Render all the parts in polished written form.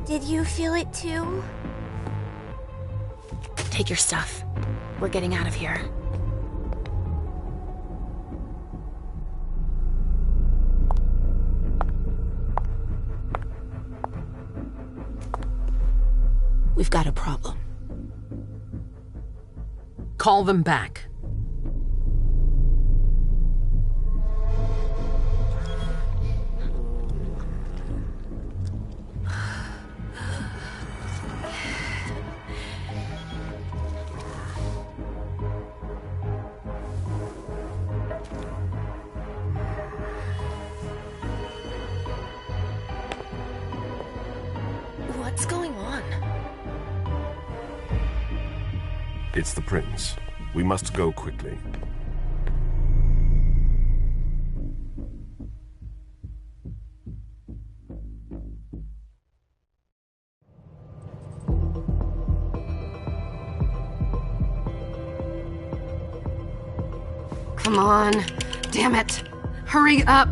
Did you feel it too? Take your stuff. We're getting out of here. We've got a problem. Call them back. What's going on? It's the prince. We must go quickly. Come on. Damn it. Hurry up.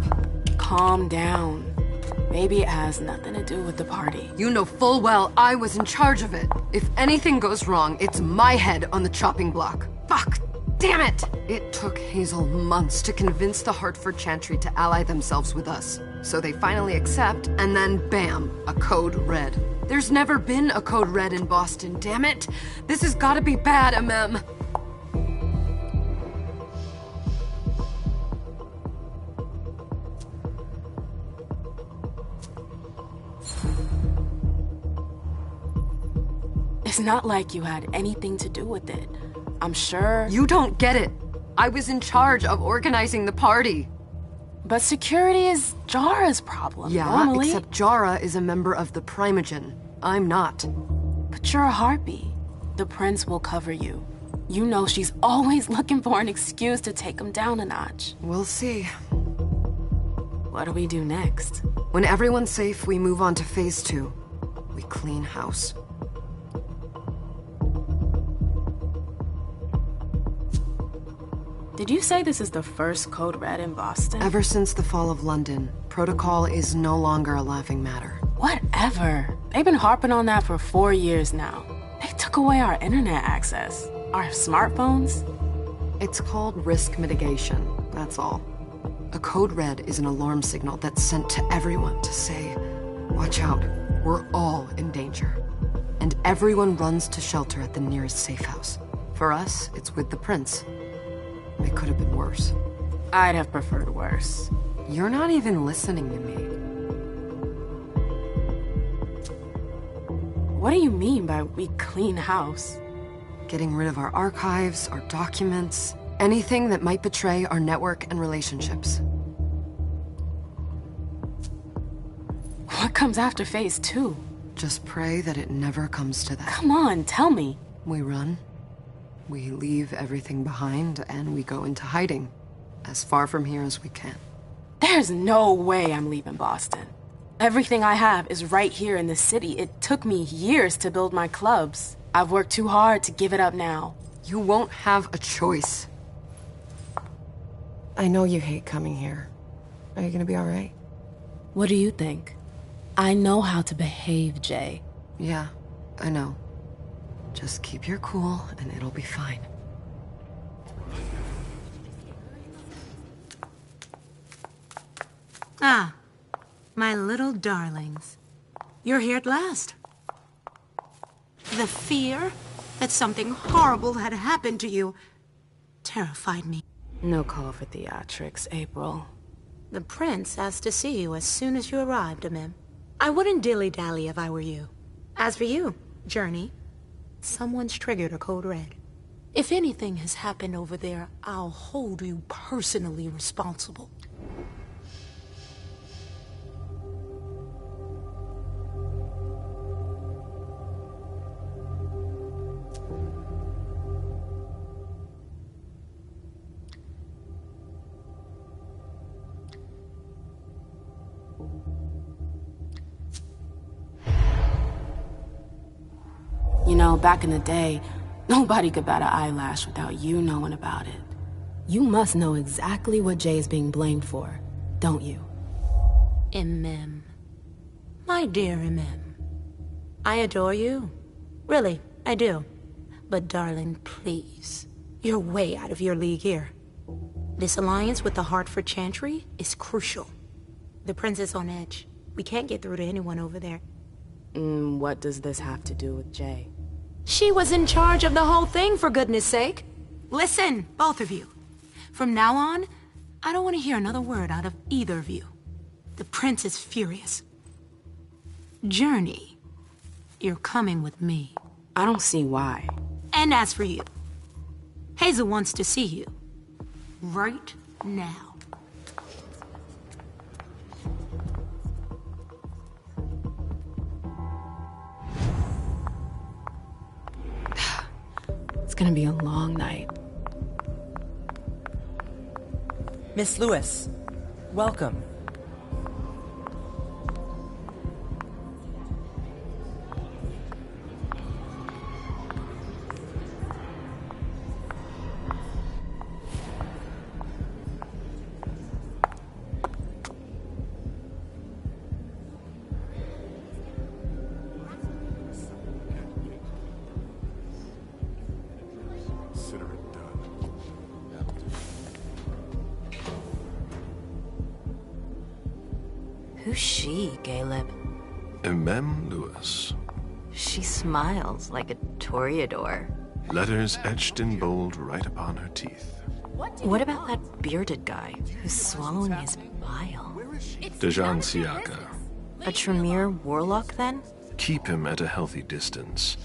Calm down. Maybe it has nothing to do with the party. You know full well I was in charge of it. If anything goes wrong, it's my head on the chopping block. Fuck! Damn it! It took Hazel months to convince the Hartford Chantry to ally themselves with us. So they finally accept, and then bam, a code red. There's never been a code red in Boston, damn it! This has gotta be bad, MM. It's not like you had anything to do with it. I'm sure... You don't get it. I was in charge of organizing the party. But security is Jara's problem, Yeah, normally. except Jara is a member of the Primogen. I'm not. But you're a harpy. The prince will cover you. You know she's always looking for an excuse to take him down a notch. We'll see. What do we do next? When everyone's safe, we move on to phase 2. We clean house. Did you say this is the first code red in Boston? Ever since the fall of London, protocol is no longer a laughing matter. Whatever. They've been harping on that for 4 years now. They took away our internet access. Our smartphones. It's called risk mitigation, that's all. A code red is an alarm signal that's sent to everyone to say, watch out, we're all in danger. And everyone runs to shelter at the nearest safe house. For us, it's with the prince. It could have been worse. I'd have preferred worse. You're not even listening to me. What do you mean by we clean house? Getting rid of our archives, our documents, anything that might betray our network and relationships. What comes after phase 2? Just pray that it never comes to that. Come on, tell me. We run. We leave everything behind, and we go into hiding. As far from here as we can. There's no way I'm leaving Boston. Everything I have is right here in the city. It took me years to build my clubs. I've worked too hard to give it up now. You won't have a choice. I know you hate coming here. Are you gonna be all right? What do you think? I know how to behave, Jay. Yeah, I know. Just keep your cool, and it'll be fine. Ah, my little darlings. You're here at last. The fear that something horrible had happened to you terrified me. No call for theatrics, April. The prince asked to see you as soon as you arrived, Amim. I wouldn't dilly-dally if I were you. As for you, Journey, someone's triggered a code red. If anything has happened over there, I'll hold you personally responsible. You know, back in the day, nobody could bat an eyelash without you knowing about it. You must know exactly what Jay is being blamed for, don't you? Imem. My dear Imem. I adore you. Really, I do. But darling, please. You're way out of your league here. This alliance with the Hartford Chantry is crucial. The prince is on edge. We can't get through to anyone over there. What does this have to do with Jay? She was in charge of the whole thing, for goodness sake. Listen, both of you. From now on, I don't want to hear another word out of either of you. The prince is furious. Journey, you're coming with me. I don't see why. And as for you, Hazel wants to see you. Right now. It's gonna be a long night. Miss Lewis, welcome. Consider it done. Who's she, Caleb? Mem Lewis. She smiles like a toreador. Letters etched in bold right upon her teeth. What about that bearded guy who's swallowing his bile? Dejan Siaka. A Tremere warlock, then? Keep him at a healthy distance.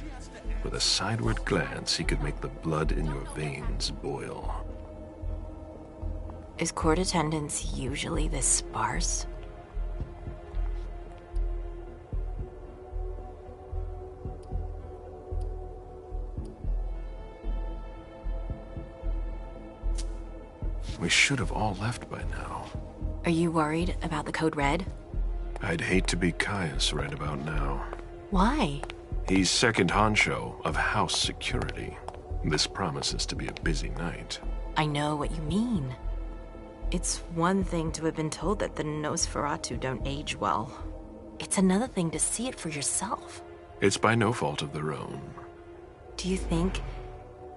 With a sideward glance, he could make the blood in your veins boil. Is court attendance usually this sparse? We should have all left by now. Are you worried about the Code Red? I'd hate to be Caius right about now. Why? He's second honcho of house security. This promises to be a busy night. I know what you mean. It's one thing to have been told that the Nosferatu don't age well. It's another thing to see it for yourself. It's by no fault of their own. Do you think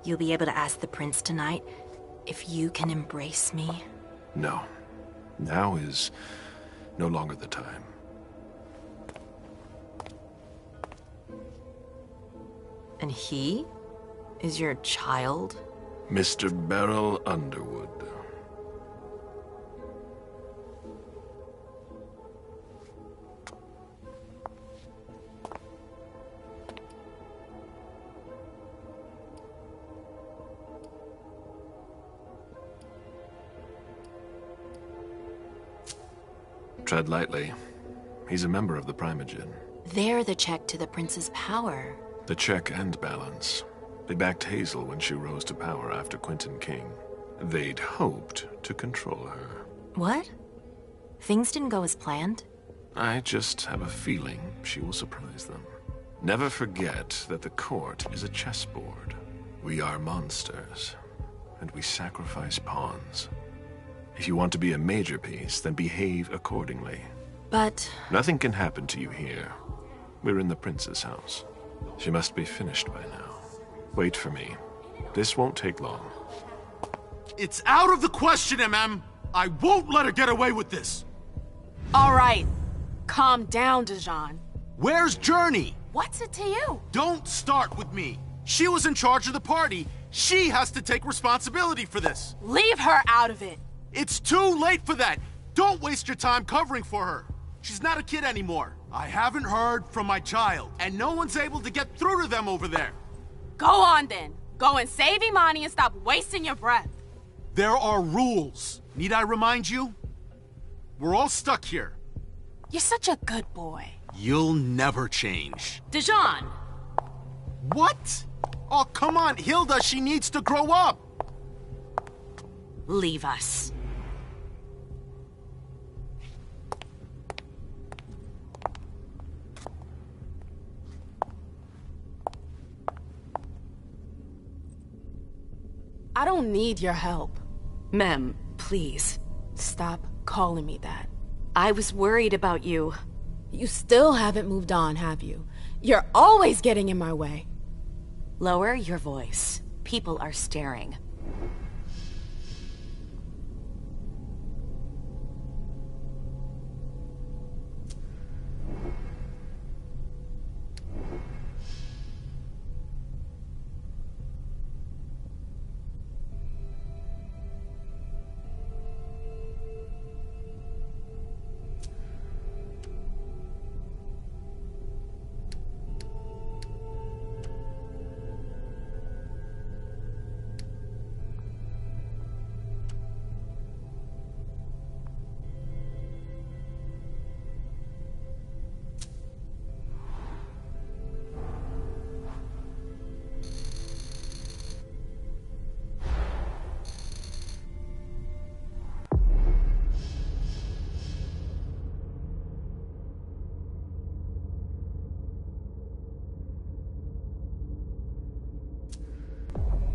you'll be able to ask the prince tonight if you can embrace me? No. Now is no longer the time. And he is your child? Mr. Beryl Underwood. Tread lightly. He's a member of the Primogen. They're the check to the prince's power. The check and balance. They backed Hazel when she rose to power after Quentin King. They'd hoped to control her. What? Things didn't go as planned? I just have a feeling she will surprise them. Never forget that the court is a chessboard. We are monsters, and we sacrifice pawns. If you want to be a major piece, then behave accordingly. But... Nothing can happen to you here. We're in the prince's house. She must be finished by now. Wait for me. This won't take long. It's out of the question, MM! I won't let her get away with this! All right. Calm down, Dejan. Where's Journey? What's it to you? Don't start with me. She was in charge of the party. She has to take responsibility for this. Leave her out of it. It's too late for that. Don't waste your time covering for her. She's not a kid anymore. I haven't heard from my child, and no one's able to get through to them over there. Go on then. Go and save Imani and stop wasting your breath. There are rules. Need I remind you? We're all stuck here. You're such a good boy. You'll never change. Dejan! What? Oh, come on, Hilda, she needs to grow up. leave us. I don't need your help. Mem, please. Stop calling me that. I was worried about you. You still haven't moved on, have you? You're always getting in my way. Lower your voice. People are staring.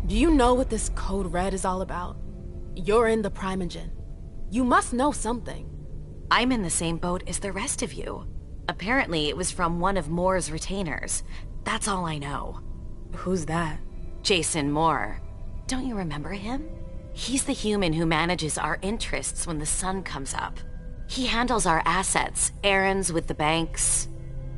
Do you know what this Code Red is all about? You're in the Primogen. You must know something. I'm in the same boat as the rest of you. Apparently, it was from one of Moore's retainers. That's all I know. Who's that? Jason Moore. Don't you remember him? He's the human who manages our interests when the sun comes up. He handles our assets, errands with the banks.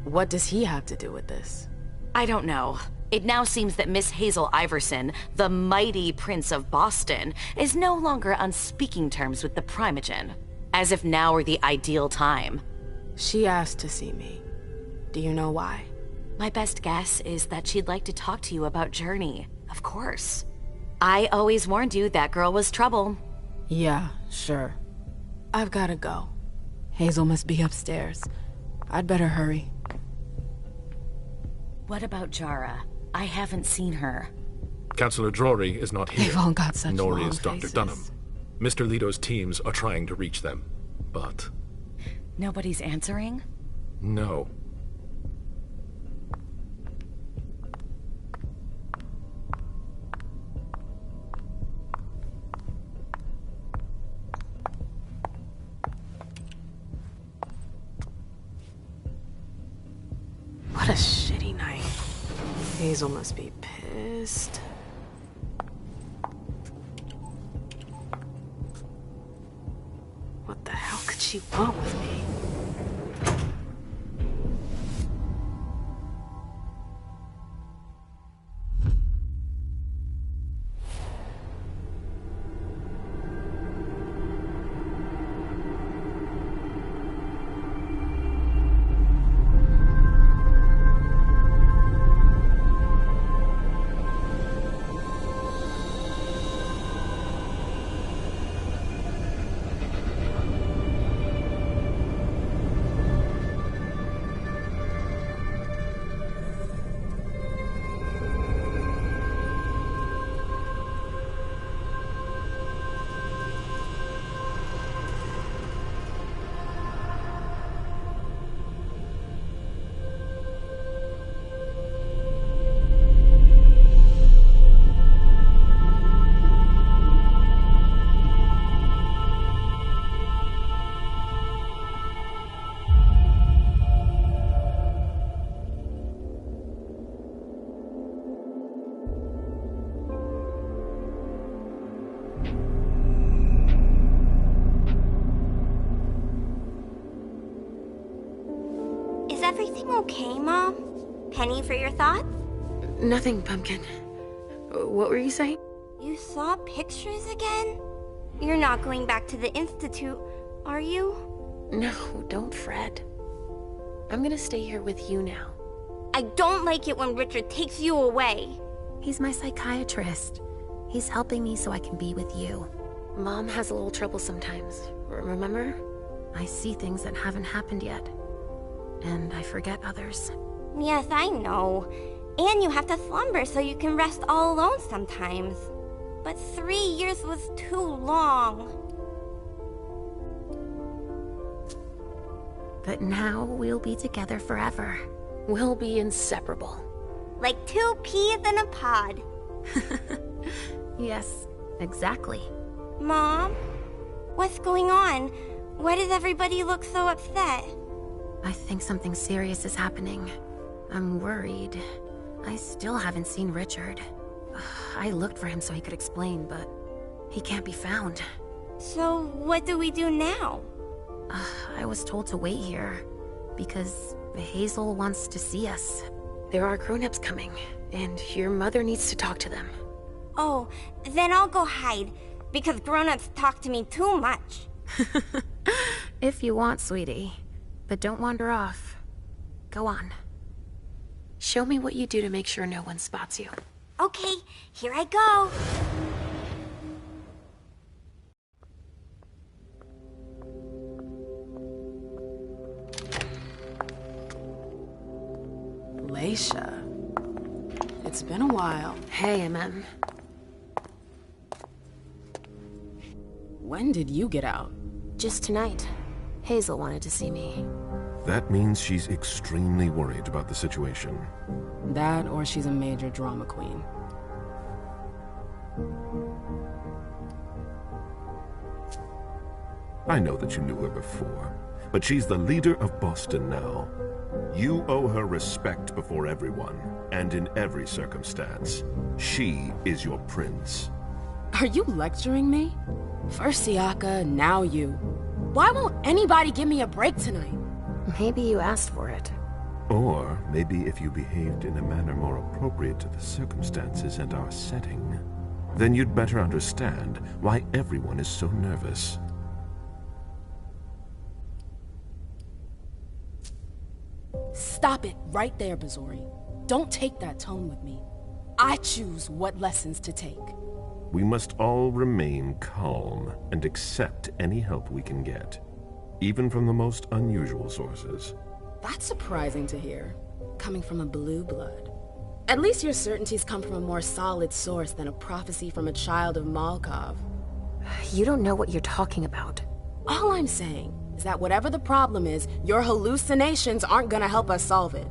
What does he have to do with this? I don't know. It now seems that Miss Hazel Iverson, the mighty Prince of Boston, is no longer on speaking terms with the Primogen. As if now were the ideal time. She asked to see me. Do you know why? My best guess is that she'd like to talk to you about Journey, of course. I always warned you that girl was trouble. Yeah, sure. I've gotta go. Hazel must be upstairs. I'd better hurry. What about Jara? I haven't seen her. Councillor Drury is not here. They've all got such nor long is Dr. faces. Dunham. Mr. Leto's teams are trying to reach them, but... Nobody's answering? no. What a shitty night. Hazel must be pissed. What the hell could she want with me? Is everything okay, Mom? Penny for your thoughts? Nothing, Pumpkin. What were you saying? You saw pictures again? You're not going back to the Institute, are you? No, don't fret. I'm gonna stay here with you now. I don't like it when Richard takes you away. He's my psychiatrist. He's helping me so I can be with you. Mom has a little trouble sometimes, remember? I see things that haven't happened yet. And I forget others. Yes, I know. And you have to slumber so you can rest all alone sometimes. But 3 years was too long. But now we'll be together forever. We'll be inseparable. Like 2 peas in a pod. Yes, exactly. Mom? What's going on? Why does everybody look so upset? I think something serious is happening. I'm worried. I still haven't seen Richard. I looked for him so he could explain, but he can't be found. So, what do we do now? I was told to wait here, because Hazel wants to see us. There are grown-ups coming, and your mother needs to talk to them. Oh, then I'll go hide, because grown-ups talk to me too much. If you want, sweetie. But don't wander off. Go on. Show me what you do to make sure no one spots you. Okay, here I go. Leisha. It's been a while. Hey, MM. When did you get out? Just tonight. Hazel wanted to see me. That means she's extremely worried about the situation. That, or she's a major drama queen. I know that you knew her before, but she's the leader of Boston now. You owe her respect before everyone, and in every circumstance. She is your prince. Are you lecturing me? First Siaka, now you. Why won't anybody give me a break tonight? Maybe you asked for it. Or maybe if you behaved in a manner more appropriate to the circumstances and our setting, then you'd better understand why everyone is so nervous. Stop it right there, Bazori. Don't take that tone with me. I choose what lessons to take. We must all remain calm and accept any help we can get, even from the most unusual sources. That's surprising to hear, coming from a blue blood. At least your certainties come from a more solid source than a prophecy from a child of Malkov. You don't know what you're talking about. All I'm saying is that whatever the problem is, your hallucinations aren't gonna help us solve it.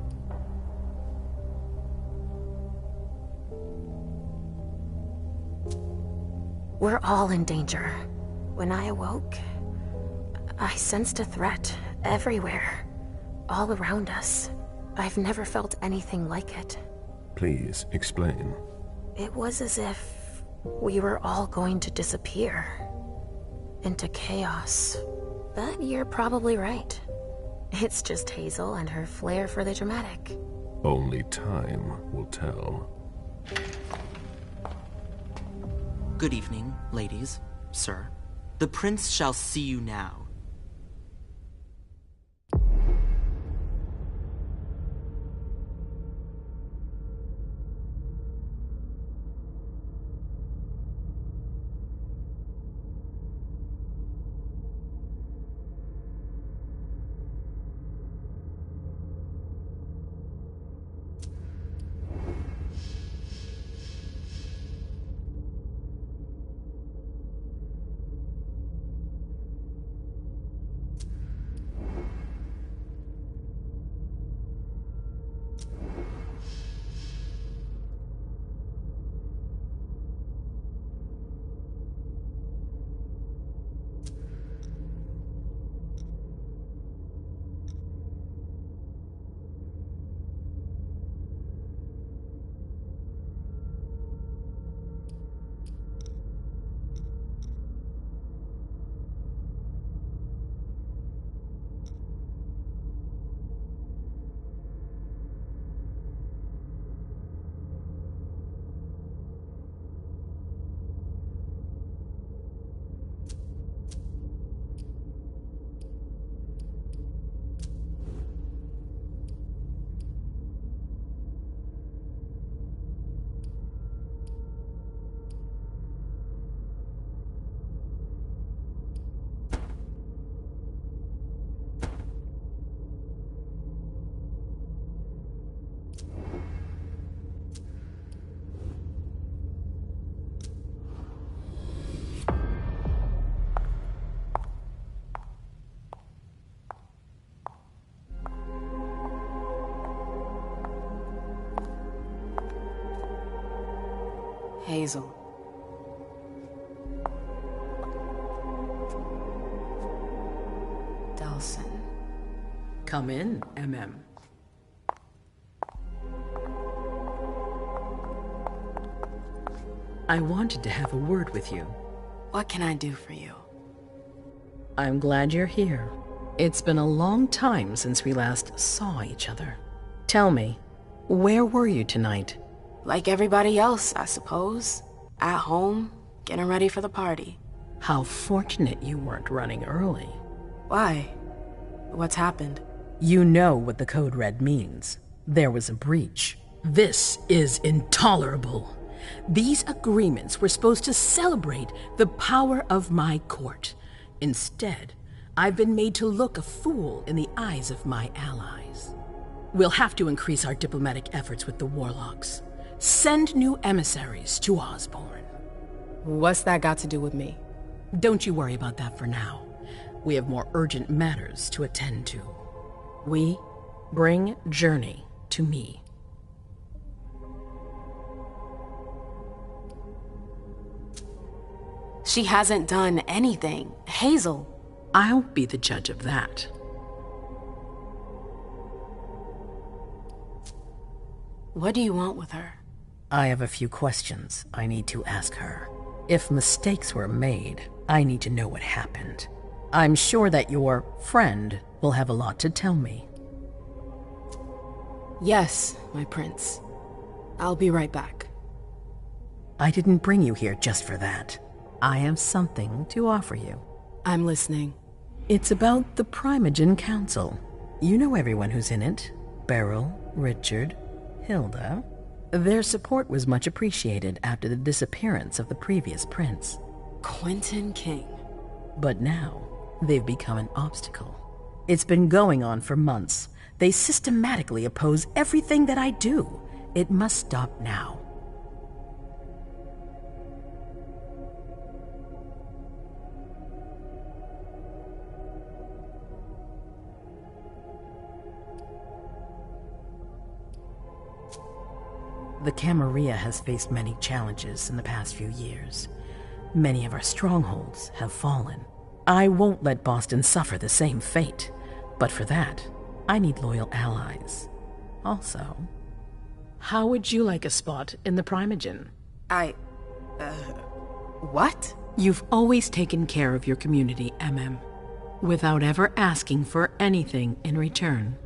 We're all in danger. When I awoke, I sensed a threat everywhere, all around us. I've never felt anything like it. Please, explain. It was as if we were all going to disappear into chaos. But you're probably right. It's just Hazel and her flair for the dramatic. Only time will tell. Good evening, ladies, sir. The prince shall see you now. Hazel. Delson. Come in, MM. I wanted to have a word with you. What can I do for you? I'm glad you're here. It's been a long time since we last saw each other. Tell me, where were you tonight? Like everybody else, I suppose. At home, getting ready for the party. How fortunate you weren't running early. Why? What's happened? You know what the Code Red means. There was a breach. This is intolerable. These agreements were supposed to celebrate the power of my court. Instead, I've been made to look a fool in the eyes of my allies. We'll have to increase our diplomatic efforts with the Warlocks. Send new emissaries to Osborne. What's that got to do with me? Don't you worry about that for now. We have more urgent matters to attend to. We bring Journey to me. She hasn't done anything. Hazel. I'll be the judge of that. What do you want with her? I have a few questions I need to ask her. If mistakes were made, I need to know what happened. I'm sure that your friend will have a lot to tell me. Yes, my prince. I'll be right back. I didn't bring you here just for that. I have something to offer you. I'm listening. It's about the Primogen Council. You know everyone who's in it. Beryl, Richard, Hilda. Their support was much appreciated after the disappearance of the previous prince. Quentin King. But now, they've become an obstacle. It's been going on for months. They systematically oppose everything that I do. It must stop now. The Camarilla has faced many challenges in the past few years. Many of our strongholds have fallen. I won't let Boston suffer the same fate, but for that, I need loyal allies. Also, how would you like a spot in the Primogen? What? You've always taken care of your community, MM, without ever asking for anything in return.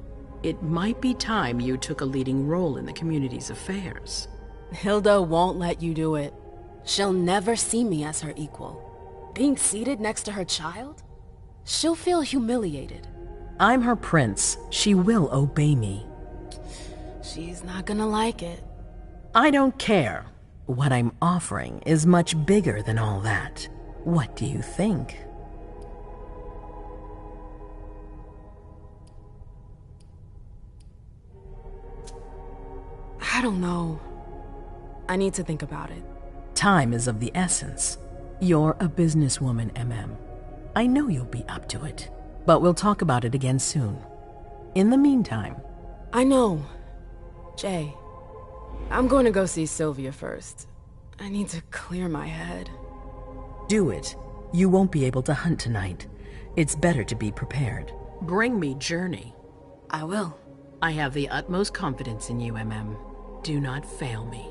It might be time you took a leading role in the community's affairs. Hilda won't let you do it. She'll never see me as her equal. Being seated next to her child? She'll feel humiliated. I'm her prince. She will obey me. She's not gonna like it. I don't care. What I'm offering is much bigger than all that. What do you think? I don't know. I need to think about it. Time is of the essence. You're a businesswoman, MM. I know you'll be up to it, but we'll talk about it again soon. In the meantime... I know. Jay, I'm going to go see Sylvia first. I need to clear my head. Do it. You won't be able to hunt tonight. It's better to be prepared. Bring me Journey. I will. I have the utmost confidence in you, MM. Do not fail me.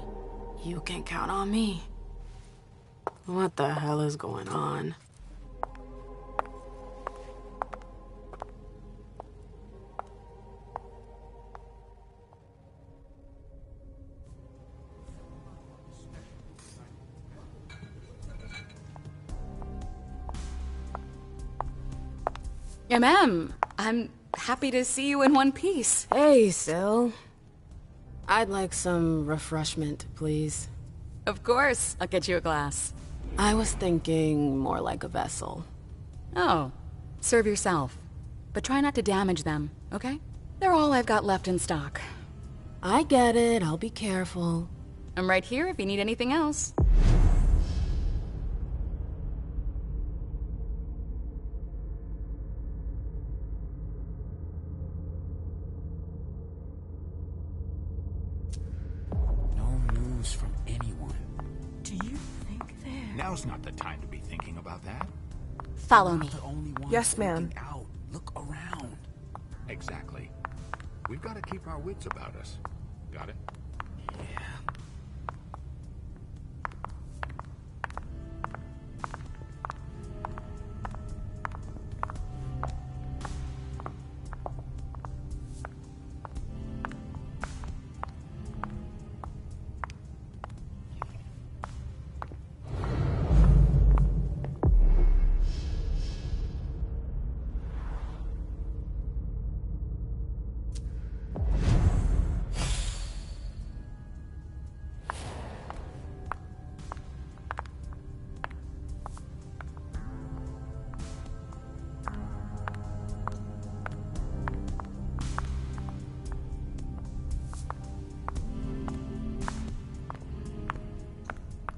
You can count on me. What the hell is going on? I'm happy to see you in one piece. Hey, Syl. I'd like some refreshment, please. Of course. I'll get you a glass. I was thinking more like a vessel. Oh, serve yourself. But try not to damage them, okay? They're all I've got left in stock. I get it. I'll be careful. I'm right here if you need anything else. From anyone. Do you think they're... Now's not the time to be thinking about that. Follow me. Yes, ma'am. Look around. Exactly. We've got to keep our wits about us. Got it?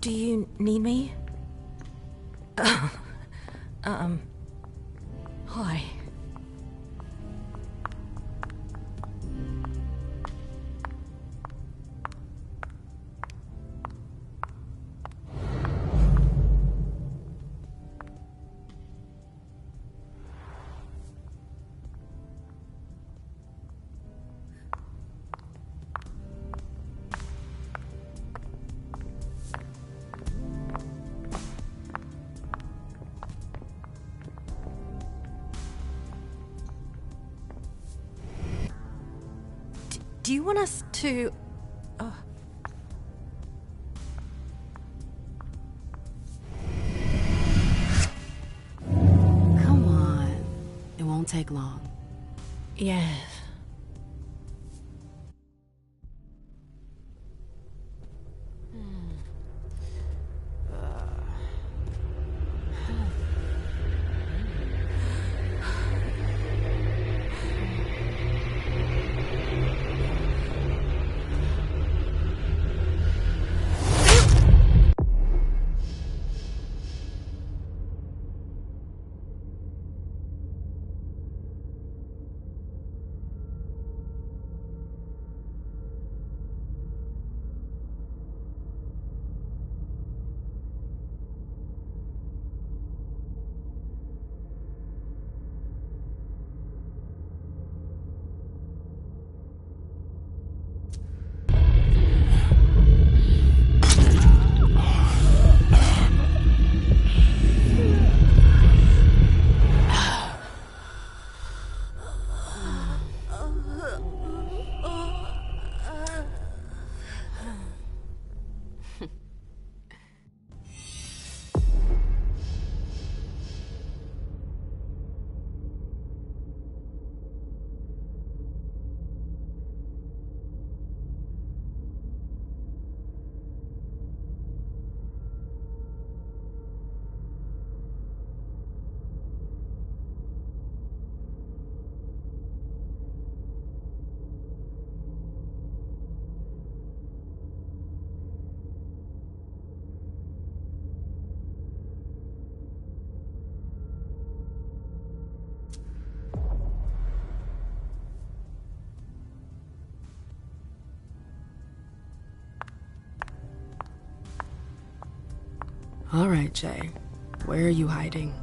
Do you need me? Why? Do you want us to... Come on. It won't take long. Yes. All right, Jay. Where are you hiding?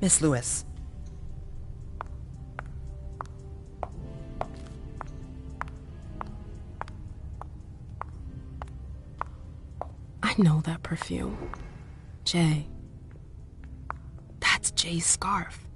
Miss Lewis. I know that perfume. Jay. That's Jay's scarf.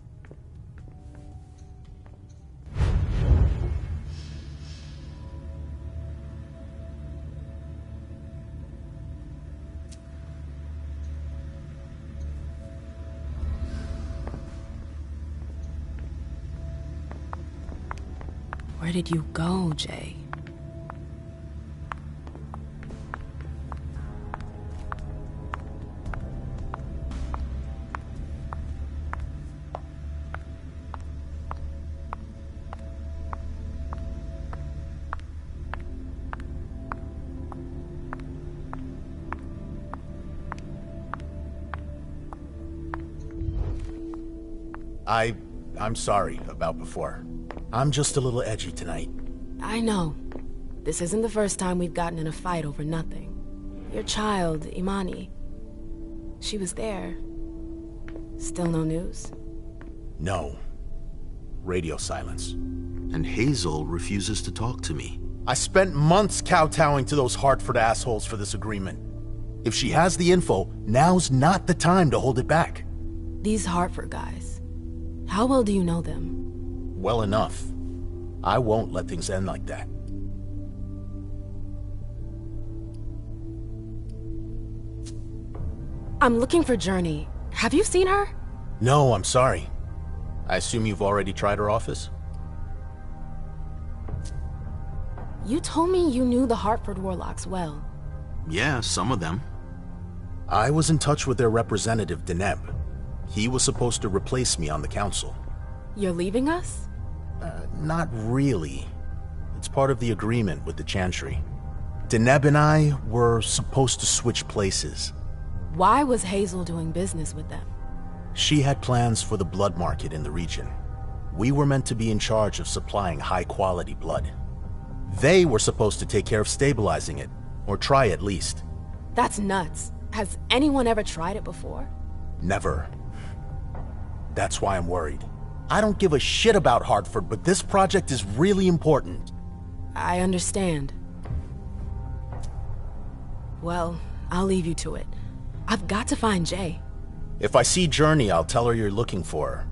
Where did you go, Jay? I'm sorry about before. I'm just a little edgy tonight. I know. This isn't the first time we've gotten in a fight over nothing. Your child, Imani, she was there. Still no news? No. Radio silence. And Hazel refuses to talk to me. I spent months kowtowing to those Hartford assholes for this agreement. If she has the info, now's not the time to hold it back. These Hartford guys, how well do you know them? Well enough. I won't let things end like that. I'm looking for Journey. Have you seen her? No, I'm sorry. I assume you've already tried her office? You told me you knew the Hartford Warlocks well. Yeah, some of them. I was in touch with their representative, Deneb. He was supposed to replace me on the council. You're leaving us? Not really. It's part of the agreement with the Chantry. Deneb and I were supposed to switch places. Why was Hazel doing business with them? She had plans for the blood market in the region. We were meant to be in charge of supplying high-quality blood. They were supposed to take care of stabilizing it, or try at least. That's nuts. Has anyone ever tried it before? Never. That's why I'm worried. I don't give a shit about Hartford, but this project is really important. I understand. Well, I'll leave you to it. I've got to find Jay. If I see Journey, I'll tell her you're looking for her.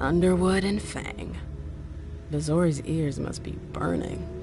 Underwood and Fang. Bazori's ears must be burning.